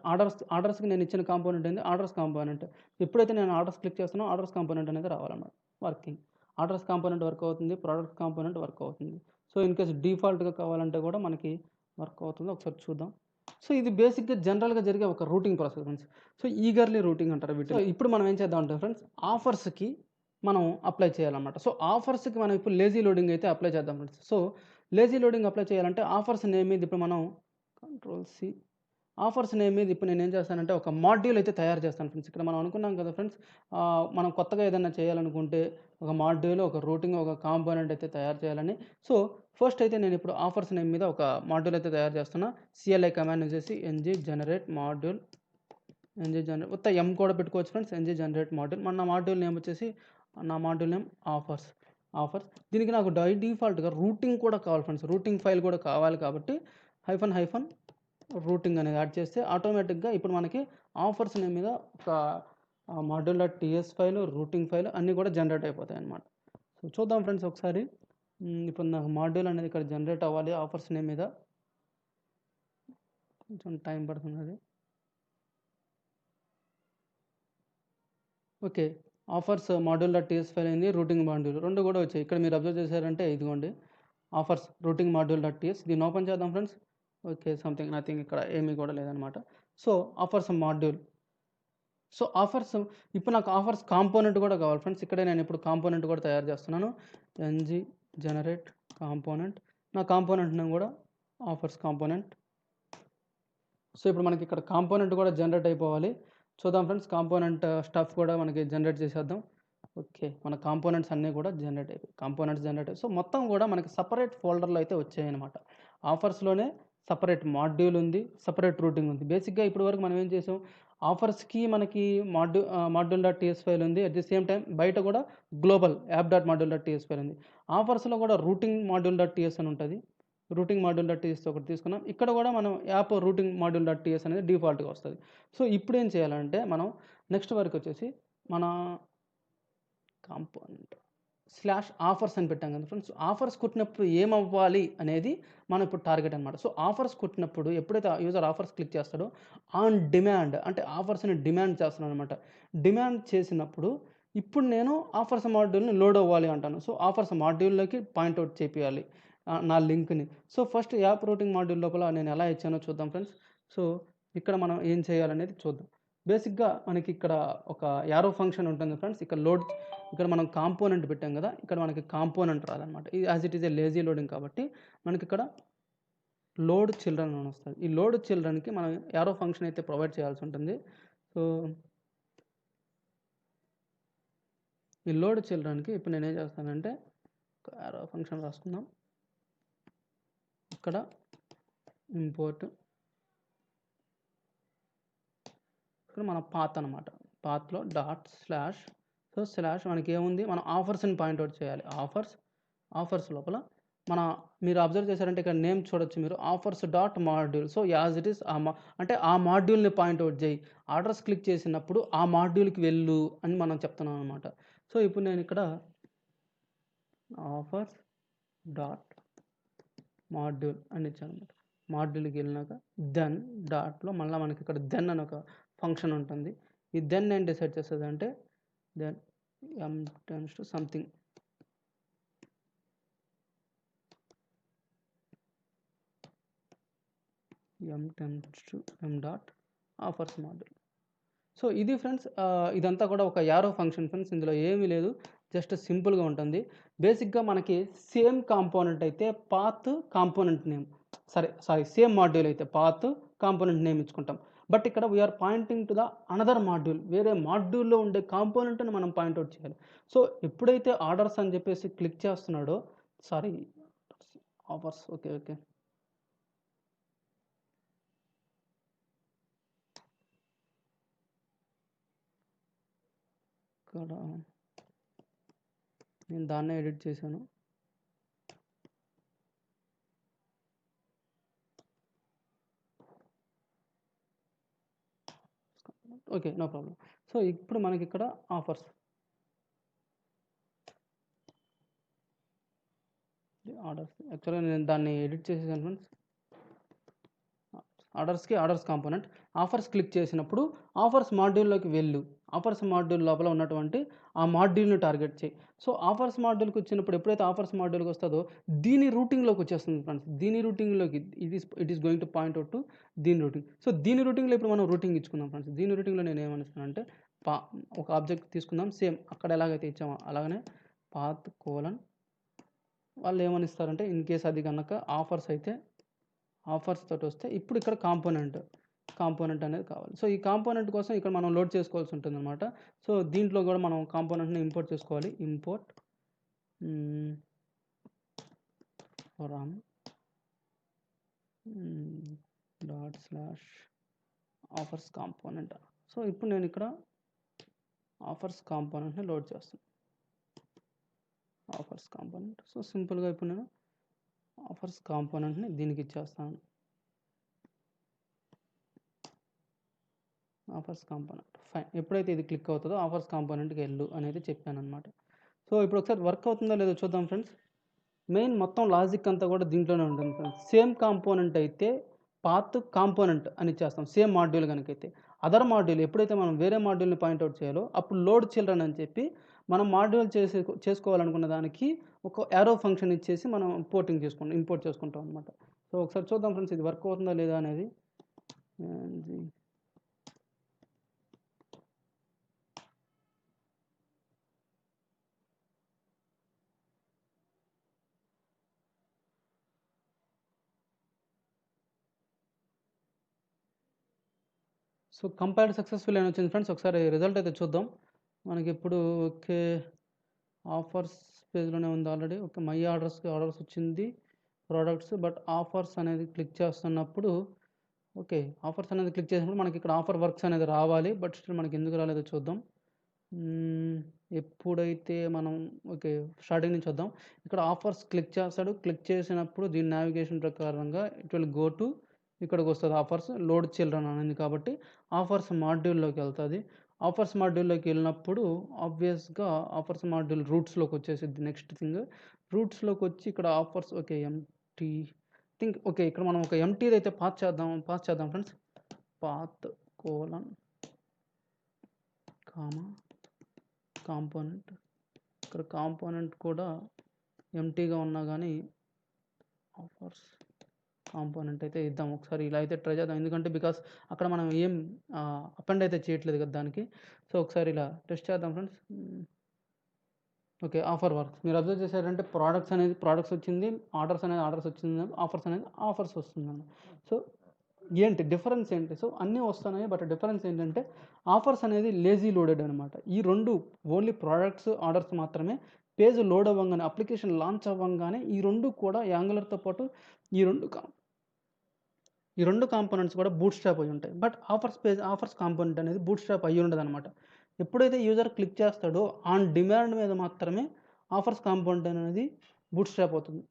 ఆర్డర్స్‌కి నేను ఇచ్చిన కాంపోనెంట్ ఏంది, ఆర్డర్స్ కాంపోనెంట్. ఎప్పుడైతే నేను ఆర్డర్స్ క్లిక్ చేస్తానో ఆర్డర్స్ కాంపోనెంట్ అనేది రావాలన్నమాట. వర్కింగ్. ఆర్డర్స్ కాంపోనెంట్ వర్క్ అవుతుంది. ప్రొడక్ట్ కాంపోనెంట్ వర్క్ అవుతుంది. సో ఇన్ కేస్ డిఫాల్ట్‌గా కావాలంటే కూడా మనకి వర్క్ అవుతుంది. ఒకసారి చూద్దాం. సో ఇది బేసిక్‌గా జనరల్‌గా జరిగే ఒక routing process friends. So eagerly routing అంటారు వీటిని. సో ఇప్పుడు మనం ఏం చేద్దామంటే ఫ్రెండ్స్, ఆఫర్స్‌కి మనం అప్లై చేయాలన్నమాట. సో ఆఫర్స్‌కి మనం ఇప్పుడు లేజీ లోడింగ్ అయితే అప్లై చేద్దాం friends. So lazy loading apply చేయాలంటే ఆఫర్స్ నేమ్ మీద ఇప్పుడు మనం కంట్రోల్-సి, ఆఫర్స్ నేమ్ మీద ఇప్పుడు నేనేం చేస్తానంటే ఒక మాడ్యూల్ అయితే తయారు చేస్తాను ఫ్రెండ్స్. ఇక్కడ మనం అనుకున్నాం కదా ఫ్రెండ్స్, మనం కొత్తగా ఏదైనా చేయాలనుకుంటే ఒక మాడ్యూల్, ఒక రూటింగ్, ఒక కాంపోనెంట్ అయితే తయారు చేయాలని. సో ఫస్ట్ అయితే నేను ఇప్పుడు ఆఫర్స్ నేమ్ మీద ఒక మాడ్యూల్ అయితే తయారు చేస్తున్నా. సిఎల్ఐ కమాండ్ వచ్చేసి ఎన్జీ జనరేట్ మాడ్యూల్, ఉత్త ఎం కూడా పెట్టుకోవచ్చు ఫ్రెండ్స్. NG generate module. నా మాడ్యూల్ నేమ్ వచ్చేసి, నా మాడ్యూల్ నేమ్ ఆఫర్స్. దీనికి నాకు డిఫాల్ట్‌గా రూటింగ్ కూడా కావాలి ఫ్రెండ్స్. రూటింగ్ ఫైల్ కూడా కావాలి కాబట్టి హైఫన్ రూటింగ్ అనేది యాడ్ చేస్తే ఆటోమేటిక్‌గా ఇప్పుడు మనకి ఆఫర్స్ నేమ్ మీద ఒక మాడ్యూల్.టీఎస్ ఫైల్, రూటింగ్ ఫైల్ అన్నీ కూడా జనరేట్ అయిపోతాయి అన్నమాట. సో చూద్దాం ఫ్రెండ్స్ ఒకసారి. ఇప్పుడు నాకు మాడ్యూల్ అనేది ఇక్కడ జనరేట్ అవ్వాలి ఆఫర్స్ నేమ్ మీద. కొంచెం టైం పడుతుంది అది. ఓకే. ఆఫర్స్ మాడ్యూల్.టీఎస్ ఫైల్ అయింది. రూటింగ్ మాడ్యూల్ 2 కూడా వచ్చాయి. ఇక్కడ మీరు అబ్జర్వ్ చేశారంటే ఇదిగోండి, ఆఫర్స్ రూటింగ్ మాడ్యూల్.టీఎస్. దీన్ని ఓపెన్ చేద్దాం ఫ్రెండ్స్. ఓకే. నథింగ్ ఇక్కడ ఏమీ కూడా లేదనమాట. So offers module. So offers, ఇప్పుడు నాకు ఆఫర్స్ కాంపోనెంట్ కూడా కావాలి ఫ్రెండ్స్. ఇక్కడే నేను ఇప్పుడు కాంపోనెంట్ కూడా తయారు చేస్తున్నాను. NG generate component. నా కాంపోనెంట్ నేమ్ కూడా ఆఫర్స్ కాంపోనెంట్. సో ఇప్పుడు మనకి ఇక్కడ కాంపోనెంట్ కూడా జనరేట్ అయిపోవాలి. చూద్దాం ఫ్రెండ్స్, కాంపోనెంట్ స్టఫ్ కూడా మనకి జనరేట్ చేసేద్దాం. ఓకే. మన కాంపోనెంట్స్ అన్నీ కూడా జనరేట్ అయిపోయాయి. సో మొత్తం కూడా మనకి సెపరేట్ ఫోల్డర్‌లో అయితే వచ్చాయన్నమాట. ఆఫర్స్‌లోనే సెపరేట్ మాడ్యూల్ ఉంది, సెపరేట్ రూటింగ్ ఉంది. బేసిక్‌గా ఇప్పటి వరకు మనం ఏం చేసాం, ఆఫర్స్‌కి మనకి మాడ్యూల్.టీఎస్ ఫైల్ ఉంది. అట్ ది సేమ్ టైమ్ బయట కూడా గ్లోబల్ యాప్.మాడ్యూల్.టీఎస్ ఫైల్ ఉంది. ఆఫర్స్‌లో కూడా రూటింగ్ మాడ్యూల్.టీఎస్ అని ఉంటది. రూటింగ్ మాడ్యూల్.టీఎస్ ఒకటి తీసుకున్నాం. ఇక్కడ కూడా మనం యాప్ రూటింగ్ మాడ్యూల్.టీఎస్ అనేది డిఫాల్ట్‌గా వస్తది. సో ఇప్పుడు ఏం చేయాలంటే మనం నెక్స్ట్ వరకు వచ్చేసి మన కాంపోనెంట్ స్లాష్ ఆఫర్స్ అని పెట్టాం కదా ఫ్రెండ్స్. ఆఫర్స్ కుట్టినప్పుడు ఏమవ్వాలి అనేది మనం ఇప్పుడు టార్గెట్ అనమాట. సో ఆఫర్స్ కుట్టినప్పుడు ఎప్పుడైతే యూజర్ ఆఫర్స్ క్లిక్ చేస్తాడో ఆన్ డిమాండ్ అంటే ఆఫర్స్ని డిమాండ్ చేస్తున్నాను అనమాట. డిమాండ్ చేసినప్పుడు ఇప్పుడు నేను ఆఫర్స్ మాడ్యూల్ని లోడ్ అవ్వాలి అంటాను. సో ఆఫర్స్ మాడ్యూల్లోకి పాయింట్అవుట్ చేపియాలి నా లింక్ని. So first app routing module లోపల నేను ఎలా ఇచ్చానో చూద్దాం ఫ్రెండ్స్. సో ఇక్కడ మనం ఏం చేయాలనేది చూద్దాం. బేసిక్‌గా మనకి ఇక్కడ ఒక యారో ఫంక్షన్ ఉంటుంది ఫ్రెండ్స్. ఇక్కడ మనం కాంపోనెంట్ పెట్టాం కదా, ఇక్కడ మనకి కాంపోనెంట్ రాదనమాట. ఇది as it is a lazy loading కాబట్టి మనకి ఇక్కడ లోడ్ చిల్డ్రన్ అని వస్తుంది. ఈ లోడ్ చిల్డ్రన్‌కి మనం యారో ఫంక్షన్ అయితే ప్రొవైడ్ చేయాల్సి ఉంటుంది. సో ఈ లోడ్ చిల్డ్రన్‌కి ఇప్పుడు నేనేం చేస్తానంటే ఒక యారో ఫంక్షన్ రాసుకుందాం. ఇక్కడ ఇంపోర్ట్, ఇక్కడ మన పాత్ అనమాట. పాత్‌లో డాట్ స్లాష్, సో స్లాష్ మనకి ఏముంది, మనం ఆఫర్స్ని పాయింట్అవుట్ చేయాలి. ఆఫర్స్ లోపల మీరు అబ్జర్వ్ చేశారంటే ఇక్కడ నేమ్ చూడొచ్చు మీరు, offers dot module. So as it is అంటే ఆ మాడ్యూల్ని పాయింట్అవుట్ చేయి. ఆర్డర్స్ క్లిక్ చేసినప్పుడు ఆ మాడ్యూల్కి వెళ్ళు అని మనం చెప్తున్నాం అనమాట. సో ఇప్పుడు నేను ఇక్కడ ఆఫర్స్ డాట్ మాడ్యూల్ అని ఇచ్చాను అనమాట. మాడ్యూల్కి వెళ్ళినాక దెన్ డాట్లో మళ్ళీ మనకి ఇక్కడ దెన్ అని ఒక ఫంక్షన్ ఉంటుంది. ఈ దెన్ ఏం డిసైడ్ చేస్తుంది అంటే then m tends to something, m tends to m dot offers module. So ఇది ఫ్రెండ్స్, ఇదంతా కూడా ఒక యారో ఫంక్షన్ ఫ్రెండ్స్. ఇందులో ఏమీ లేదు, జస్ట్ సింపుల్గా ఉంటుంది. బేసిక్గా మనకి సేమ్ కాంపోనెంట్ అయితే path component name, same module అయితే పాత్ కాంపోనెంట్ నేమ్ ఇచ్చుకుంటాం. బట్ ఇక్కడ we're pointing to the another module, వేరే మాడ్యూల్లో ఉండే కాంపోనెంట్ని మనం పాయింట్అవుట్ చేయాలి. సో ఎప్పుడైతే ఆర్డర్స్ అని చెప్పేసి క్లిక్ చేస్తున్నాడో, ఆఫర్స్, ఓకే ఇక్కడ నేను దాన్నే ఎడిట్ చేశాను. Okay, no problem. సో ఇప్పుడు మనకి ఇక్కడ ఆఫర్స్ ఆర్డర్స్ యాక్చువల్గా నేను దాన్ని ఎడిట్ చేసేసాను friends. Orders component offers click చేసినప్పుడు ఆఫర్స్ మాడ్యూల్లోకి వెళ్ళు. ఆఫర్స్ మాడ్యూల్ లోపల ఉన్నటువంటి ఆ మాడ్యూల్ని టార్గెట్ చేయి. సో ఆఫర్స్ మాడ్యూల్కి వచ్చినప్పుడు ఎప్పుడైతే ఆఫర్స్ మాడ్యూల్కి వస్తుందో దీని రూటింగ్లోకి వచ్చేస్తుంది ఫ్రెండ్స్. దీని రూటింగ్లోకి it is going to point out to దీని రూటింగ్. సో దీని రూటింగ్లో ఇప్పుడు మనం రూటింగ్ ఇచ్చుకుందాం ఫ్రెండ్స్. దీని రూటింగ్లో నేను ఏమనిస్తానంటే ఒక ఆబ్జెక్ట్ తీసుకుందాం, సేమ్ అక్కడ ఎలాగైతే ఇచ్చామో అలాగనే పాత్ కోలన్ వాళ్ళు ఏమనిస్తారంటే ఇన్ కేస్ అది కనుక ఆఫర్స్ అయితే ఆఫర్స్ తోటి వస్తే ఇప్పుడు ఇక్కడ కాంపోనెంట్ అనేది కావాలి. సో ఈ కాంపోనెంట్ కోసం ఇక్కడ మనం లోడ్ చేసుకోవాల్సి ఉంటుంది అనమాట. సో దీంట్లో కూడా మనం కాంపోనెంట్ని ఇంపోర్ట్ చేసుకోవాలి. Import from ./offers component. So ఇప్పుడు నేను ఇక్కడ ఆఫర్స్ కాంపోనెంట్ని లోడ్ చేస్తాను. Offers component. సో సింపుల్గా ఇప్పుడు నేను ఆఫర్స్ కాంపోనెంట్ని దీనికి ఇచ్చేస్తాను. Offers component fine. ఎప్పుడైతే ఇది క్లిక్ అవుతుందో ఆఫర్స్ కాంపోనెంట్కి వెళ్ళు అనేది చెప్పాను అనమాట. సో ఇప్పుడు ఒకసారి వర్క్ అవుతుందో లేదో చూద్దాం ఫ్రెండ్స్. మెయిన్ మొత్తం లాజిక్ అంతా కూడా దీంట్లోనే ఉంటుంది ఫ్రెండ్స్. సేమ్ కాంపోనెంట్ అయితే పాత్ కాంపోనెంట్ అని ఇచ్చేస్తాం, సేమ్ మాడ్యూల్ కనుకైతే. అదర్ మాడ్యూల్ ఎప్పుడైతే మనం వేరే మాడ్యూల్ని పాయింట్అవుట్ చేయాలో అప్పుడు లోడ్ చిల్డ్రన్ అని చెప్పి మనం మాడ్యూల్ చేసుకోవాలనుకున్న దానికి ఒక యారో ఫంక్షన్ ఇచ్చేసి మనం ఇంపోర్ట్ చేసుకుంటాం అనమాట. సో ఒకసారి చూద్దాం ఫ్రెండ్స్ ఇది వర్క్ అవుతుందా లేదా అనేది. సో కంపైల్డ్ సక్సెస్ఫుల్ అని వచ్చింది ఫ్రెండ్స్. ఒకసారి రిజల్ట్ అయితే చూద్దాం. మనకి ఇప్పుడు ఓకే ఆఫర్స్ పేజ్లోనే ఉంది ఆల్రెడీ. ఓకే మై ఆర్డర్స్ వచ్చింది ప్రోడక్ట్స్. బట్ ఆఫర్స్ అనేది క్లిక్ చేస్తున్నప్పుడు ఓకే ఆఫర్స్ అనేది క్లిక్ చేసినప్పుడు మనకి ఇక్కడ ఆఫర్ వర్క్స్ అనేది రావాలి. బట్ స్టిల్ మనకి ఎందుకు రాలేదో చూద్దాం. ఎప్పుడైతే మనం ఓకే స్టార్టింగ్ నుంచి చూద్దాం. ఇక్కడ ఆఫర్స్ క్లిక్ చేస్తాడు. క్లిక్ చేసినప్పుడు దీని నావిగేషన్ ప్రకారంగా ఇట్ విల్ గో టు ఇక్కడికి వస్తుంది ఆఫర్స్ లోడ్ చిల్డ్రన్ అనేది. కాబట్టి ఆఫర్స్ మాడ్యూల్లోకి వెళ్తుంది. ఆఫర్స్ మాడ్యూల్లోకి వెళ్ళినప్పుడు ఆబ్వియస్గా ఆఫర్స్ మాడ్యూల్ రూట్స్లోకి వచ్చేసిద్ది. నెక్స్ట్ థింగ్ రూట్స్లోకి వచ్చి ఇక్కడ offers okay empty think okay ఇక్కడ మనం ఒక ఎంటీది అయితే పాస్ చేద్దాం ఫ్రెండ్స్. Path colon component. ఇక్కడ కాంపోనెంట్ కూడా ఎంటీగా ఉన్నా కానీ ఆఫర్స్ కాంపోనెంట్ అయితే ఇద్దాం. ఒకసారి ఇలా అయితే ట్రై చేద్దాం. ఎందుకంటే బికాస్ అక్కడ మనం ఏం అపెండ్ అయితే చేయట్లేదు కదా దానికి. సో ఒకసారి ఇలా టెస్ట్ చేద్దాం ఫ్రెండ్స్. ఓకే ఆఫర్ వర్క్స్ మీరు అబ్జర్వ్ చేశారంటే ప్రోడక్ట్స్ వచ్చింది, ఆర్డర్స్ వచ్చింది, ఆఫర్స్ వస్తుందన్న. సో ఏంటి డిఫరెన్స్ ఏంటి? సో అన్నీ వస్తున్నాయి. బట్ డిఫరెన్స్ ఏంటంటే ఆఫర్స్ అనేది లేజీ లోడెడ్ అనమాట. ఈ రెండు ఓన్లీ ప్రోడక్ట్స్ ఆర్డర్స్ మాత్రమే పేజ్ లోడ్ అవ్వగానే అప్లికేషన్ లాంచ్ అవ్వగానే ఈ రెండు కూడా యాంగులర్తో పాటు ఈ రెండు కాంపోనెంట్స్ కూడా బూట్ స్ట్రాప్ అయి ఉంటాయి. బట్ ఆఫర్స్ కాంపోనెంట్ అనేది బూట్ స్ట్రాప్ అయ్యి ఉండదు అనమాట. ఎప్పుడైతే యూజర్ క్లిక్ చేస్తాడో ఆన్ డిమాండ్ మీద మాత్రమే ఆఫర్స్ కాంపోనెంట్ అనేది బూట్ స్ట్రాప్ అవుతుంది.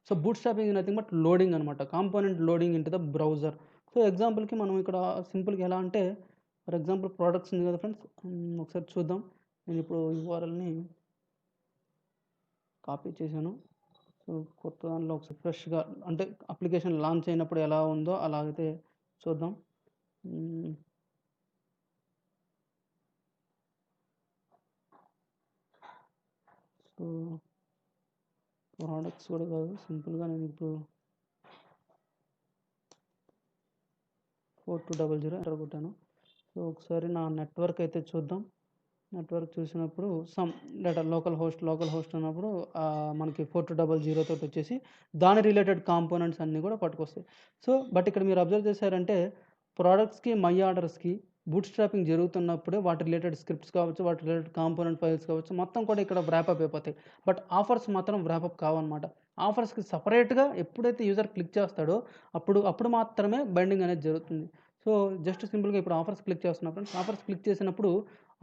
So bootstrapping is nothing but loading అనమాట. Component loading into the browser. So ఎగ్జాంపుల్కి మనం ఇక్కడ సింపుల్గా ఎలా అంటే ఫర్ ఎగ్జాంపుల్ ప్రోడక్ట్స్ ఉంది కదా ఫ్రెండ్స్. ఒకసారి చూద్దాం. నేను ఇప్పుడు యూఆర్ఎల్ని కాపీ చేశాను. సో కొత్త దానిలో ఒకసారి ఫ్రెష్గా అంటే అప్లికేషన్ లాంచ్ అయినప్పుడు ఎలా ఉందో అలాగైతే చూద్దాం. సో ప్రోడక్ట్స్ కూడా కాదు, సింపుల్గా నేను ఇప్పుడు 4200 ఎంటర్ కొట్టాను. సో ఒకసారి నా నెట్వర్క్ అయితే చూద్దాం. నెట్వర్క్ చూసినప్పుడు సమ్ డేటా లోకల్ హోస్ట్ ఉన్నప్పుడు మనకి 4200 తోటి వచ్చేసి దాని రిలేటెడ్ కాంపోనెంట్స్ అన్నీ కూడా పట్టుకొస్తాయి. సో బట్ ఇక్కడ మీరు అబ్జర్వ్ చేశారంటే ప్రోడక్ట్స్కి మై ఆర్డర్స్కి బూట్ స్ట్రాపింగ్ జరుగుతున్నప్పుడే వాటి రిలేటెడ్ స్క్రిప్ట్స్ కావచ్చు, వాటి రిలేటెడ్ కాంపోనెంట్ ఫైల్స్ కావచ్చు మొత్తం కూడా ఇక్కడ వ్రాపప్ అయిపోతాయి. బట్ ఆఫర్స్ మాత్రం వ్రాపప్ కావన్నమాట. ఆఫర్స్కి సపరేట్గా ఎప్పుడైతే యూజర్ క్లిక్ చేస్తాడో అప్పుడు మాత్రమే బైండింగ్ అనేది జరుగుతుంది. సో జస్ట్ సింపుల్గా ఇప్పుడు ఆఫర్స్ క్లిక్ చేస్తున్నా ఫ్రెండ్స్. ఆఫర్స్ క్లిక్ చేసినప్పుడు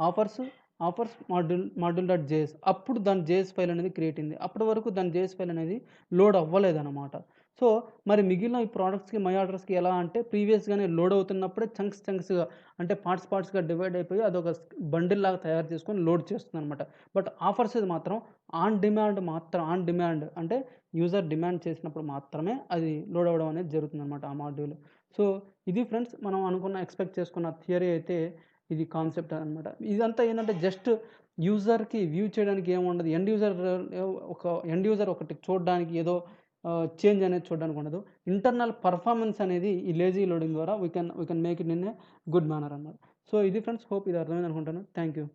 offers offers module dot JS అప్పుడు దాని జేఎస్ ఫైల్ అనేది క్రియేట్ అయింది. అప్పటి వరకు దాని జేఎస్ ఫైల్ అనేది లోడ్ అవ్వలేదనమాట. సో, మరి మిగిలిన ఈ ప్రొడక్ట్స్‌కి, మై ఆర్డర్స్‌కి ఎలా అంటే ప్రీవియస్‌గానే లోడ్ అవుతున్నప్పుడే చంక్స్‌గా అంటే పార్ట్స్‌గా డివైడ్ అయిపోయి అదొక బండిల్ లాగా తయారు చేసుకొని లోడ్ చేస్తుందనమాట. బట్ ఆఫర్స్ ఇది మాత్రం ఆన్ డిమాండ్ అంటే యూజర్ డిమాండ్ చేసినప్పుడు మాత్రమే అది లోడ్ అవ్వడం అనేది జరుగుతుందనమాట ఆ మాడ్యూల్. సో, ఇది ఫ్రెండ్స్ మనం ఎక్స్‌పెక్ట్ చేసుకున్న థియరీ అయితే ఇది కాన్సెప్ట్ అనమాట. ఇదంతా ఏందంటే జస్ట్ యూజర్‌కి వ్యూ చేయడానికి ఏముండదు. ఎండ్ యూజర్ ఒకటి చూడడానికి ఏదో చేంజ్ అనేది చూడడానికి ఉండదు. ఇంటర్నల్ పర్ఫార్మెన్స్ అనేది ఈ లేజీ లోడింగ్ ద్వారా we can make it in a good manner అన్నమాట. సో, ఇది ఫ్రెండ్స్. హోప్ ఇది అర్థమైందనుకుంటాను. Thank you.